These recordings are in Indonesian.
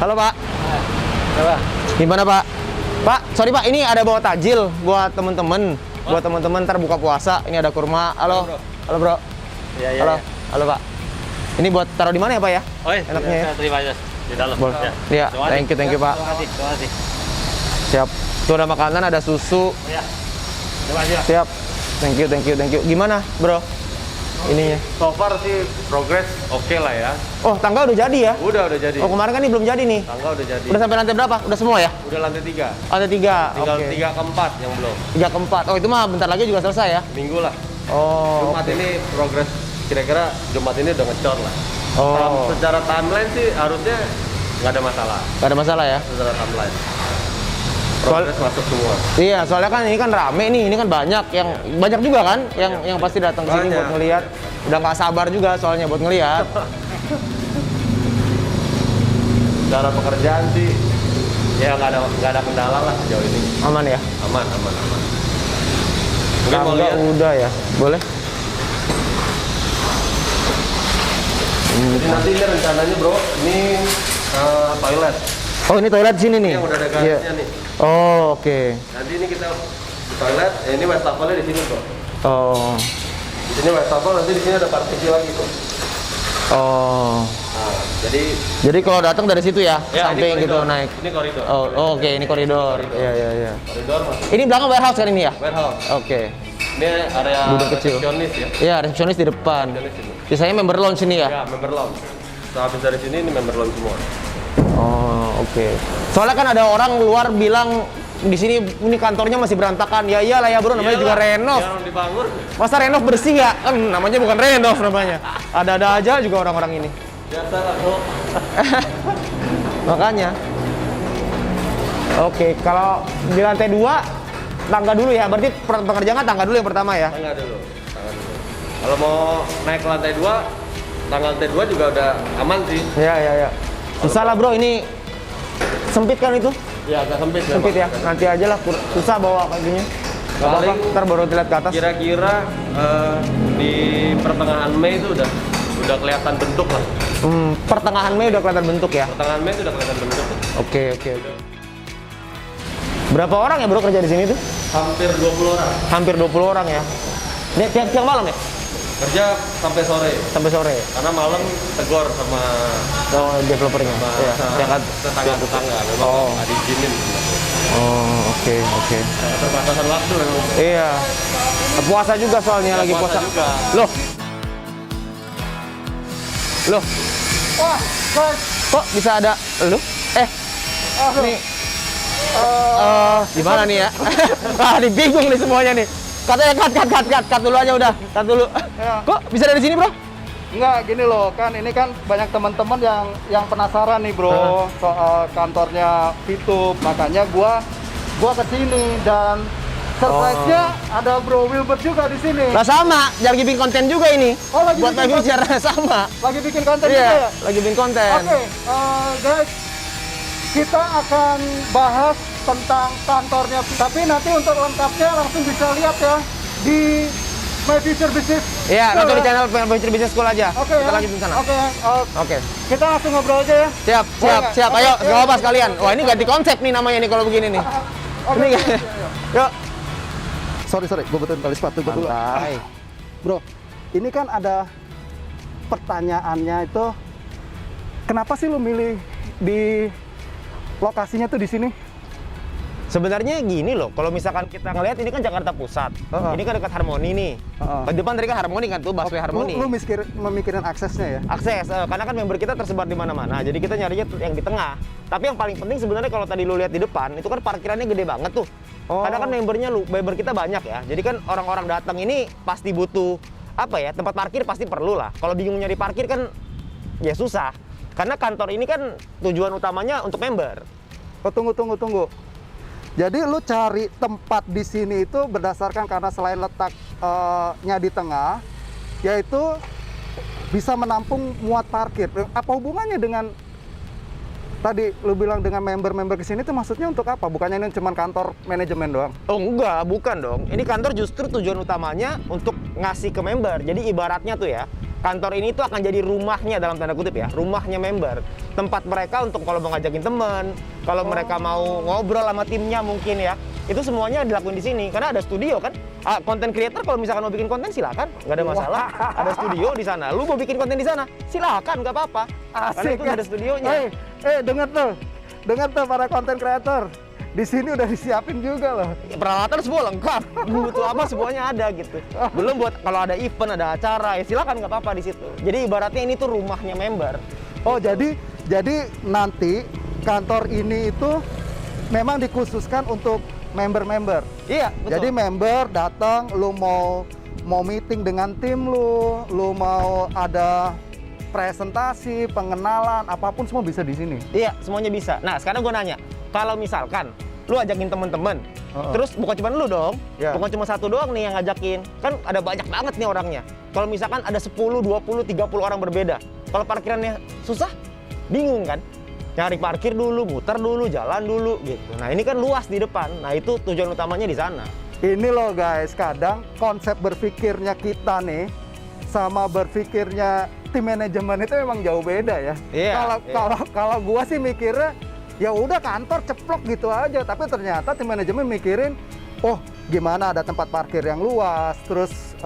Halo Pak. Coba. Gimana Pak? Pak, sorry Pak, ini ada bawa takjil buat temen-temen. Buat temen-temen ntar buka puasa. Ini ada kurma. Halo. Halo Bro. Iya, iya. Halo. Ya. Halo Pak. Ini buat taruh di mana ya Pak ya? Oh, iya. Enaknya ya? Saya terima aja di dalam. Boleh. Ya. Iya, thank you Pak. Terima kasih. Siap. Tuh ada makanan, ada susu. Ya. Terima kasih. Pak. Siap. Thank you. Gimana, Bro? Ininya. So far sih progres oke lah ya. Oh, tangga udah jadi ya? Udah jadi. Oh, kemarin kan ini belum jadi nih. Tangga udah jadi. Udah sampai lantai berapa? Udah semua ya? Udah lantai 3. Lantai 3. Tinggal Oke. 3 ke 4 yang belum. 3 ke 4. Oh, itu mah bentar lagi juga selesai ya? Minggu lah. Oh. Jumat ini progres kira-kira Jumat ini udah ngecor lah. Oh. Secara timeline sih harusnya nggak ada masalah. Gak ada masalah ya? Secara timeline. Progres masuk semua. Iya, soalnya kan ini kan rame nih, ini kan banyak yang banyak juga kan yang pasti datang ke sini Banyak. buat ngelihat. Udah nggak sabar juga soalnya buat ngelihat. Secara pekerjaan sih ya nggak ada kendala lah sejauh ini. Aman ya? Aman. Mungkin mau Tangga lihat. udah ya. Boleh? Jadi nanti ini rencananya bro, ini toilet. Oh, ini toilet sini nih. Yang udah ada Iya. garisnya nih. Oh, oke. Nanti ini kita di toilet, ini wastafelnya di sini bro. Oh. Di sini wastafel, nanti di sini ada partisi lagi tuh. Oh. Nah, jadi Jadi kalau datang dari situ ya, ya, samping ini gitu koridor. naik. Ini koridor. Oh, oke, ini koridor. Iya. Koridor masuk Ini belakang warehouse kan ini ya? warehouse. Oke. Ini area Gudang kecil. resepsionis ya. Iya, resepsionis di depan. Resepsionis ini. Biasanya member lounge sini ya? Ya, member lounge. Setelah habis dari sini ini member lounge semua. Oh, oke. Soalnya kan ada orang luar bilang di sini ini kantornya masih berantakan. Ya iyalah ya bro, namanya juga renov. Yang dibangun. Masa renov bersih ya? Namanya bukan renov namanya. Ada-ada aja juga orang-orang ini. Biasa lah bro. Makanya. Oke, kalau di lantai 2 tangga dulu ya. Berarti pekerjaan tangga dulu yang pertama ya. Tangga dulu. Kalau mau naik ke lantai 2, tangga lantai 2 juga udah aman sih. Iya. Susah lah bro, ini sempit kan itu? Ya, agak sempit. Sempit ya. Nanti aja lah, susah bawa kayak gini. Gak apa-apa, Paling ntar baru dilihat ke atas. Kira-kira di pertengahan Mei itu udah kelihatan bentuk lah. Pertengahan Mei udah kelihatan bentuk ya? Pertengahan Mei itu udah kelihatan bentuk. Oke. Berapa orang ya bro kerja di sini tuh? Hampir 20 orang. Hampir 20 orang ya? Ini tiap malam ya? Kerja sampai sore. Sampai sore? Karena malam tegor sama Developernya? Iya, tetangga-tetangga. Memang Oh. nggak diizinin. Oh, oke. Terbatasan waktu memang. Iya. Puasa juga soalnya, lagi puasa. juga. Loh. Wah, kok bisa ada lu? Nih. Gimana nih ya? Bingung nih semuanya nih. Katanya cut dulu aja udah. Cut dulu. Ya. Kok bisa dari sini, Bro? Enggak, gini loh, kan ini kan banyak teman-teman yang penasaran nih bro soal kantornya Fitup, makanya gua kesini dan surprise-nya ada Bro Wilbert juga di sini. Lah sama, lagi bikin konten juga ini. Oh, lagi buat bikin Live konten. bicara sama. Lagi bikin konten juga Iya, ya? lagi bikin konten. Oke, guys, kita akan bahas tentang kantornya, tapi nanti untuk lengkapnya langsung bisa lihat ya di My Future Business. Iya, School nanti di ya. channel Future Business School aja. Oke, Kita ya. lanjutin sana. Oke, Oke. kita langsung ngobrol aja ya. Siap. Boleh nggak? Ayo, Oke, nggak apa-apa ya. sekalian. Wah, ini ganti konsep nih namanya nih kalau begini nih. Oke, Ini oke, Yuk. Sorry, gue betulin tali sepatu gue dulu. Santai. Bro, ini kan ada pertanyaannya itu, kenapa sih lu milih di lokasinya tuh di sini? Sebenarnya gini loh, kalau misalkan kita ngelihat ini kan Jakarta Pusat. Ini kan dekat Harmoni nih. Di depan tadi kan Harmoni kan tuh, busway Harmoni. Lu memikirin aksesnya ya? Akses, karena kan member kita tersebar di mana-mana. Jadi kita nyarinya yang di tengah. Tapi yang paling penting sebenarnya kalau tadi lu lihat di depan, itu kan parkirannya gede banget tuh. Karena kan member kita banyak ya. Jadi kan orang-orang datang ini pasti butuh apa ya? Tempat parkir pasti perlu lah. Kalau bingung nyari parkir kan ya susah. Karena kantor ini kan tujuan utamanya untuk member. Oh, tunggu. Jadi lu cari tempat di sini itu berdasarkan karena selain letaknya di tengah, yaitu bisa menampung muat parkir. Apa hubungannya dengan tadi lu bilang dengan member-member ke sini itu maksudnya untuk apa? Bukannya ini cuma kantor manajemen doang? Oh enggak, bukan dong. Ini kantor justru tujuan utamanya untuk ngasih ke member. Jadi ibaratnya tuh ya, kantor ini tuh akan jadi rumahnya dalam tanda kutip ya, rumahnya member. Tempat mereka untuk kalau mau ngajakin temen, kalau mereka mau ngobrol sama timnya mungkin ya, itu semuanya dilakuin di sini. Karena ada studio kan, konten creator kalau misalkan mau bikin konten silakan, nggak ada masalah. Ada studio di sana, lu mau bikin konten di sana, silakan, nggak apa-apa. Karena itu ada studionya. Dengar tuh para konten creator. Di sini udah disiapin juga loh. Peralatan semua lengkap, butuh apa semuanya ada gitu. Belum buat kalau ada event, ada acara, ya silakan nggak apa-apa di situ. Jadi ibaratnya ini tuh rumahnya member. Oh jadi nanti kantor ini itu memang dikhususkan untuk member-member. Iya, betul. Jadi member datang, lu mau meeting dengan tim lu mau ada presentasi, pengenalan, apapun semua bisa di sini. Iya, semuanya bisa. Nah, sekarang gue nanya, kalau misalkan lu ajakin temen-temen, terus bukan cuma lu dong, bukan cuma satu doang nih yang ngajakin, kan ada banyak banget nih orangnya. Kalau misalkan ada 10, 20, 30 orang berbeda, kalau parkirannya susah, bingung kan? Nyari parkir dulu, muter dulu, jalan dulu gitu. Nah, ini kan luas di depan. Nah, itu tujuan utamanya di sana. Ini loh guys, kadang konsep berpikirnya kita nih sama berpikirnya tim manajemen itu memang jauh beda ya. Iya, Kalau gua sih mikirnya ya udah kantor ceplok gitu aja, tapi ternyata tim manajemen mikirin, oh gimana ada tempat parkir yang luas, terus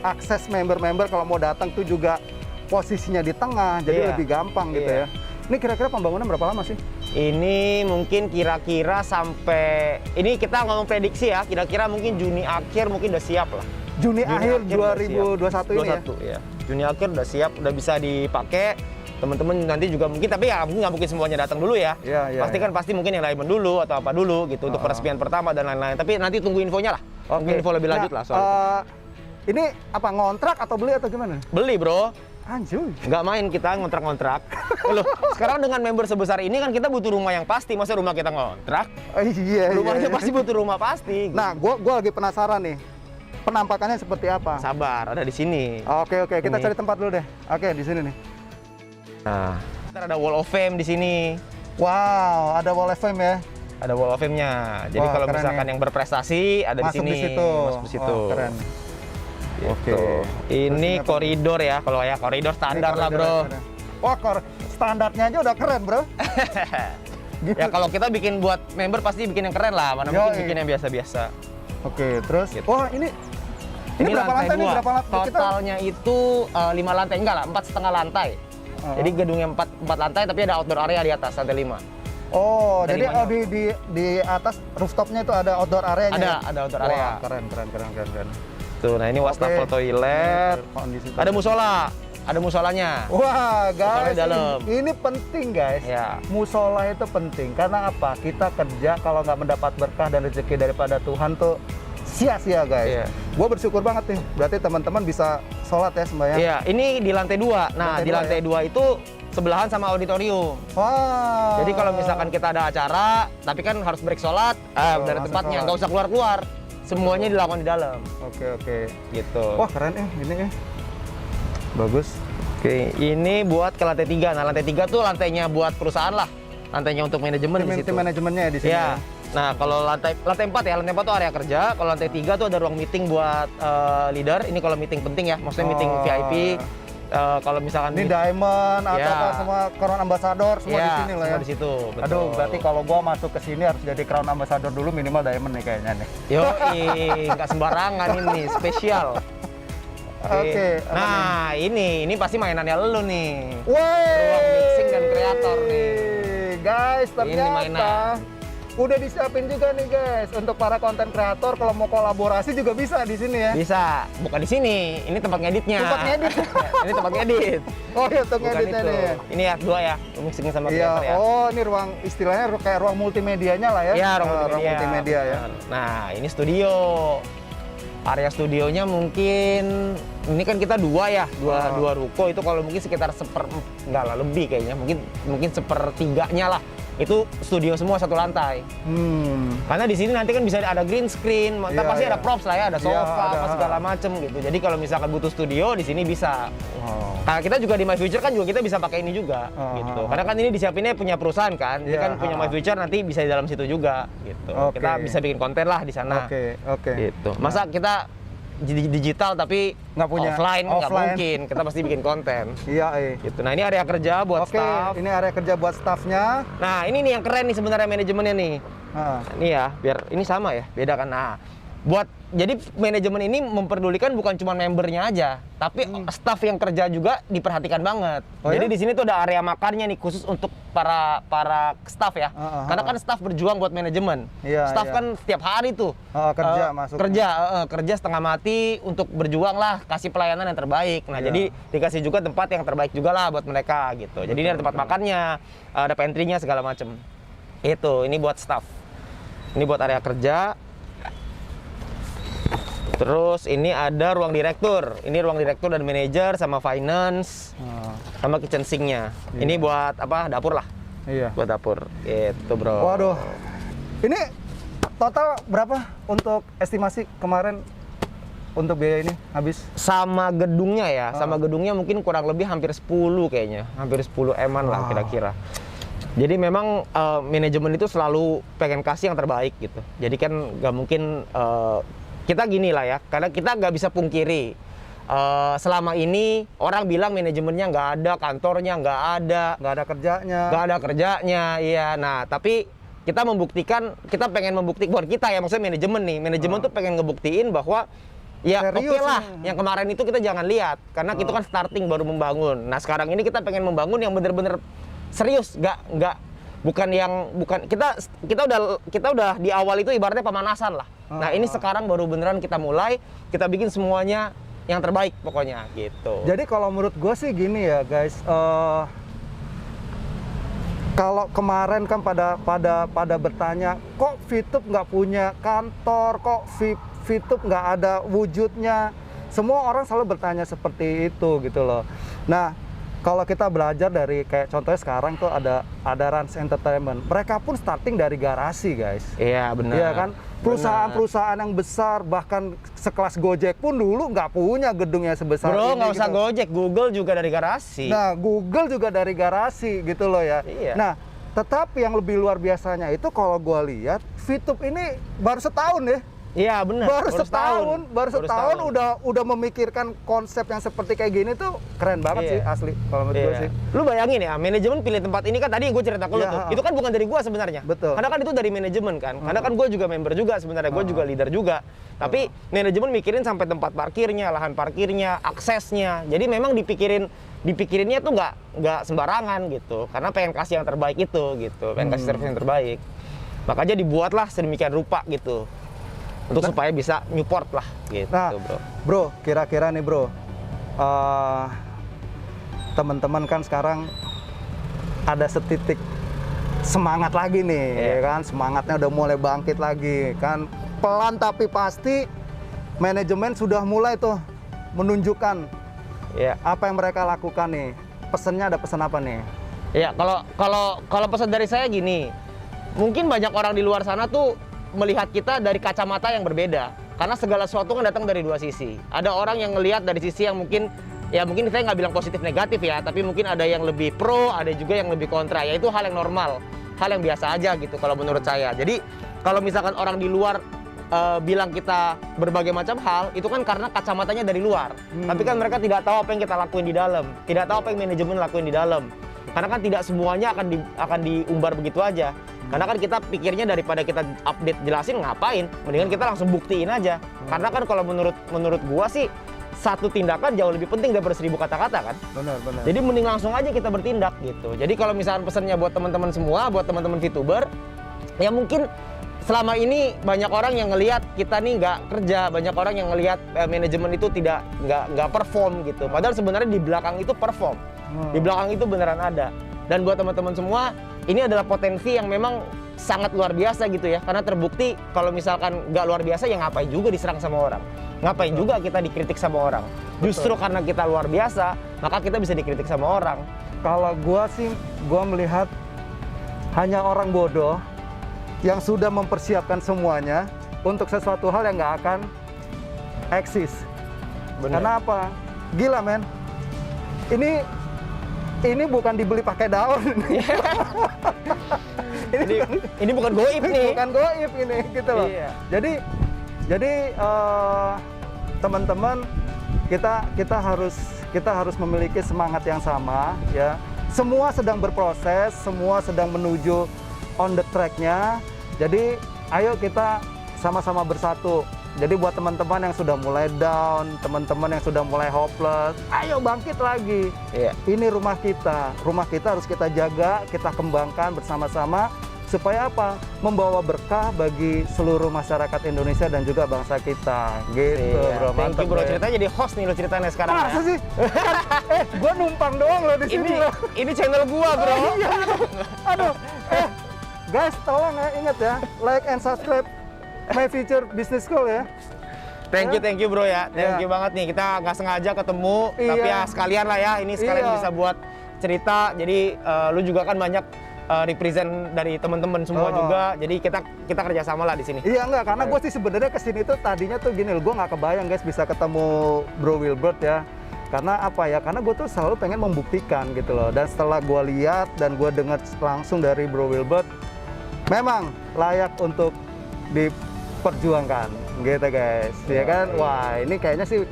akses member-member kalau mau datang tuh juga posisinya di tengah, jadi lebih gampang gitu ya. Ini kira-kira pembangunan berapa lama sih? Ini mungkin kira-kira sampai, ini kita ngomong prediksi ya, kira-kira mungkin Juni akhir mungkin udah siap lah. Juni akhir 2021 ini ya? Ya. Juni akhir udah siap, udah bisa dipakai. Teman-teman nanti juga mungkin, tapi ya mungkin nggak mungkin semuanya datang dulu ya. Pasti mungkin yang diamond dulu atau apa dulu gitu untuk peresmian pertama dan lain-lain. Tapi nanti tunggu infonya lah. Mungkin info lebih lanjut lah soal itu. Ini apa ngontrak atau beli atau gimana? Beli bro. Anjir. Nggak main kita ngontrak-ngontrak. Loh, sekarang dengan member sebesar ini kan kita butuh rumah yang pasti. Masa rumah kita ngontrak? Iya. Rumahnya pasti butuh rumah pasti. Gitu. Nah, gua lagi penasaran nih. Penampakannya seperti apa? Sabar, ada di sini. Oke, kita cari tempat dulu deh. Oke, di sini nih. Nah, ntar ada wall of fame di sini. Wow, ada wall of fame ya? Ada wall of fame-nya. Jadi Wah, kalau keren misalkan nih. yang berprestasi ada Masuk di sini. di situ. Masuk di situ. Oh, keren. Gitu. Oke. Ini koridor ya. Kalau ya koridor standar lah, bro. Wah, standarnya aja udah keren, bro. Ya kalau kita bikin buat member pasti bikin yang keren lah. Mana mungkin bikin yang biasa-biasa. Oke, terus. Gitu. Oh, ini berapa lantai nih? 2. Berapa lantai? Totalnya itu 5 lantai, enggak lah, 4,5 lantai. Jadi gedungnya 4 lantai tapi ada outdoor area di atas, lantai 5. Oh, Dari jadi di atas rooftopnya itu ada outdoor area-nya. Ada outdoor area. Wah, keren. Tuh, nah ini wastafel toilet. Ada musola, ada musolanya. Wah, guys, dalam. ini penting guys. Ya. Musola itu penting karena apa? Kita kerja kalau nggak mendapat berkah dan rezeki daripada Tuhan tuh sia-sia guys. Iya. Gue bersyukur banget nih. Berarti teman-teman bisa sholat ya sembahyang. Iya, ini di lantai 2. Nah, di lantai 2 itu sebelahan sama auditorium. Wah. Jadi kalau misalkan kita ada acara, tapi kan harus break sholat, dari tempatnya, nggak usah keluar-keluar. Semuanya dilakukan di dalam. Oke. Gitu. Wah, keren ini ya. Bagus. Oke, ini buat ke lantai 3. Nah, lantai 3 tuh lantainya buat perusahaan lah. Lantainya untuk manajemen di situ. Tim manajemennya di sini. Ya. Nah, kalau lantai 4 ya, lantai 4 tuh area kerja. Kalau lantai 3 tuh ada ruang meeting buat leader. Ini kalau meeting penting ya, maksudnya meeting VIP. Kalau misalkan ini Diamond atau semua Crown Ambassador semua di sini lah ya. Semua di situ. Betul. Aduh, berarti kalau gua masuk ke sini harus jadi Crown Ambassador dulu minimal Diamond nih kayaknya nih. Yoi, nggak sembarangan ini, spesial. Oke. Nah, ini pasti mainannya lu nih. Woi. Ruang mixing dan kreator nih. Guys, Ini ternyata mainan. udah disiapin juga nih guys untuk para konten kreator kalau mau kolaborasi juga bisa di sini ya. Bisa, bukan di sini. Ini tempat ngeditnya. Tempat ngedit. Ini tempat ngedit. Oh iya, untuk Bukan ngeditnya itu. nih. Ini ya dua ya, mixing sama Iya, kreator ya. oh ini ruang istilahnya kayak ruang multimedianya lah ya. Iya, ruang Ruang multimedia ya. benar. Nah, ini studio. Area studionya mungkin ini kan kita dua ruko itu kalau mungkin sekitar enggak lah lebih kayaknya mungkin sepertiganya lah itu studio semua satu lantai. Karena di sini nanti kan bisa ada green screen, Iya, pasti ada iya. props lah ya, ada sofa, ada. apa segala macem gitu. Jadi kalau misalkan butuh studio di sini bisa. Wow. Nah, kita juga di My Future kan juga kita bisa pakai ini juga gitu. Karena kan ini disiapinnya punya perusahaan kan. Ini Iya, kan punya My Future nanti bisa di dalam situ juga gitu. Oke. Kita bisa bikin konten lah di sana. Oke. Gitu. Masa kita digital tapi Nggak punya offline nggak offline. mungkin. Kita pasti bikin konten. Iya, Gitu. Nah, ini area kerja buat Oke, staff. ini area kerja buat staffnya. Nah, ini nih yang keren nih sebenarnya manajemennya nih. Nah, Ini ya, biar ini sama ya, beda kan. Nah, jadi manajemen ini memperdulikan bukan cuma membernya aja, tapi staff yang kerja juga diperhatikan banget. Oh, Jadi ya? di sini tuh ada area makannya nih khusus untuk para staff ya. Karena kan staff berjuang buat manajemen. Iya, Staff iya. kan setiap hari tuh kerja masuk. kerja setengah mati untuk berjuang lah, kasih pelayanan yang terbaik. Nah, Iya. jadi dikasih juga tempat yang terbaik juga lah buat mereka gitu. Jadi ini ada tempat makannya, ada pantry-nya segala macem. Ini buat staff. Ini buat area kerja. Terus ini ada ruang direktur. Ini ruang direktur dan manajer sama finance, sama kitchen sink-nya. Iya. Ini buat apa? Dapur lah. Iya. Buat dapur. Gitu, Bro. Waduh. Ini total berapa untuk estimasi kemarin untuk biaya ini habis? Sama gedungnya ya, sama gedungnya mungkin kurang lebih hampir 10 kayaknya. Hampir 10 M-an lah kira-kira. Jadi memang manajemen itu selalu pengen kasih yang terbaik gitu. Jadi kan nggak mungkin kita gini lah ya, karena kita nggak bisa pungkiri selama ini orang bilang manajemennya nggak ada, kantornya nggak ada kerjanya, iya. Nah, tapi kita pengen membuktikan buat kita ya, maksudnya manajemen tuh pengen ngebuktiin bahwa ya oke lah, yang kemarin itu kita jangan lihat, karena itu kan starting baru membangun. Nah, sekarang ini kita pengen membangun yang bener-bener serius, bukan kita udah di awal itu ibaratnya pemanasan lah. Nah, ini sekarang baru beneran kita mulai, kita bikin semuanya yang terbaik pokoknya gitu. Jadi kalau menurut gue sih gini ya guys, kalau kemarin kan pada bertanya, kok Fitup nggak punya kantor, kok Fitup nggak ada wujudnya, semua orang selalu bertanya seperti itu gitu loh. Nah, kalau kita belajar dari kayak contohnya sekarang tuh ada Rans Entertainment, mereka pun starting dari garasi guys. Iya benar. Iya kan, perusahaan-perusahaan yang besar bahkan sekelas Gojek pun dulu nggak punya gedungnya sebesar ini. Bro, nggak usah gitu. Gojek, Google juga dari garasi. Nah, Google juga dari garasi gitu loh ya. Iya. Nah, tetapi yang lebih luar biasanya itu kalau gua lihat, Fitup ini baru setahun ya. Iya benar. Baru setahun udah memikirkan konsep yang seperti kayak gini tuh keren banget sih asli kalau menurut gue sih. Lu bayangin ya, manajemen pilih tempat ini kan tadi gue cerita ke lu tuh. Itu kan bukan dari gue sebenarnya. Betul. Karena kan itu dari manajemen kan. Karena kan gue juga member juga sebenarnya, gue juga leader juga. Tapi manajemen mikirin sampai tempat parkirnya, lahan parkirnya, aksesnya. Jadi memang dipikirinnya tuh nggak sembarangan gitu. Karena pengen kasih yang terbaik itu gitu, pengen kasih service yang terbaik. Makanya dibuatlah sedemikian rupa gitu. Untuk supaya bisa Newport lah gitu, Nah, bro, kira-kira nih bro, teman-teman kan sekarang ada setitik semangat lagi nih, ya kan? Semangatnya udah mulai bangkit lagi, kan? Pelan tapi pasti manajemen sudah mulai tuh menunjukkan apa yang mereka lakukan nih. Pesennya ada pesan apa nih? Ya, kalau pesan dari saya gini, mungkin banyak orang di luar sana tuh melihat kita dari kacamata yang berbeda, karena segala sesuatu kan datang dari dua sisi. Ada orang yang ngelihat dari sisi yang mungkin saya nggak bilang positif negatif ya, tapi mungkin ada yang lebih pro, ada juga yang lebih kontra. Ya itu hal yang normal, hal yang biasa aja gitu kalau menurut saya. Jadi kalau misalkan orang di luar bilang kita berbagai macam hal, itu kan karena kacamatanya dari luar. Tapi kan mereka tidak tahu apa yang kita lakuin di dalam, tidak tahu apa yang manajemen lakuin di dalam. Karena kan tidak semuanya akan diumbar begitu aja. Karena kan kita pikirnya daripada kita update jelasin ngapain, mendingan kita langsung buktiin aja. Karena kan kalau menurut gua sih satu tindakan jauh lebih penting daripada 1000 kata-kata kan. Benar. Jadi mending langsung aja kita bertindak gitu. Jadi kalau misalkan pesannya buat teman-teman semua, buat teman-teman VTuber, ya mungkin selama ini banyak orang yang ngelihat kita nih nggak kerja, banyak orang yang ngelihat manajemen itu nggak perform gitu. Padahal sebenarnya di belakang itu perform, di belakang itu beneran ada. Dan buat teman-teman semua, ini adalah potensi yang memang sangat luar biasa gitu ya. Karena terbukti kalau misalkan nggak luar biasa, ya ngapain juga diserang sama orang. Ngapain juga kita dikritik sama orang. Justru karena kita luar biasa, maka kita bisa dikritik sama orang. Kalau gua sih, gua melihat hanya orang bodoh yang sudah mempersiapkan semuanya untuk sesuatu hal yang nggak akan eksis. Bener. Karena apa? Gila men. Ini bukan dibeli pakai daun. ini bukan goib nih. Bukan goib ini gitu loh. Iya. Jadi teman-teman, kita harus memiliki semangat yang sama ya. Semua sedang berproses, semua sedang menuju on the track-nya. Jadi ayo kita sama-sama bersatu. Jadi buat teman-teman yang sudah mulai down, teman-teman yang sudah mulai hopeless, ayo bangkit lagi. Iya. Ini rumah kita harus kita jaga, kita kembangkan bersama-sama supaya apa? Membawa berkah bagi seluruh masyarakat Indonesia dan juga bangsa kita. Gitu, Iya. bro. Thank Mantap, you bro, ya. ceritanya jadi host nih lo ceritanya sekarang. Masa ya. sih? Gua numpang doang loh di sini loh. Ini channel gua bro. Oh, iya. Aduh, guys, tolong ya, ingat ya, like and subscribe My Future Business School ya. Thank you bro ya. Thank Iya. you banget nih. Kita nggak sengaja ketemu, Iya. tapi ya sekalian lah ya. Ini sekalian Iya. bisa buat cerita. Jadi lu juga kan banyak represent dari teman-teman semua Oh. juga. Jadi kita kerjasama lah di sini. Iya enggak, karena gue sih sebenarnya kesini tuh tadinya tuh gini loh, gue nggak kebayang guys bisa ketemu Bro Wilbert ya. Karena apa ya? Karena gue tuh selalu pengen membuktikan gitu loh. Dan setelah gue lihat dan gue dengar langsung dari Bro Wilbert, memang layak untuk diperjuangkan gitu guys. Ya kan? Wah ini kayaknya sih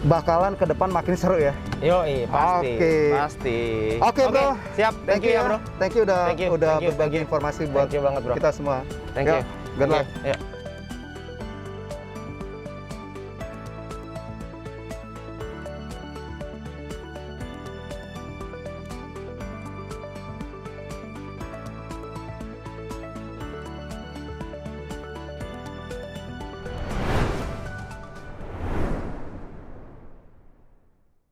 bakalan ke depan makin seru ya. Yoi, pasti. Oke. Pasti. Oke bro. Siap. Thank you ya bro. Thank you udah Thank you, udah thank you, berbagi thank you. informasi buat Thank you banget, bro. kita semua. Thank Yuk, you. good luck. Ya.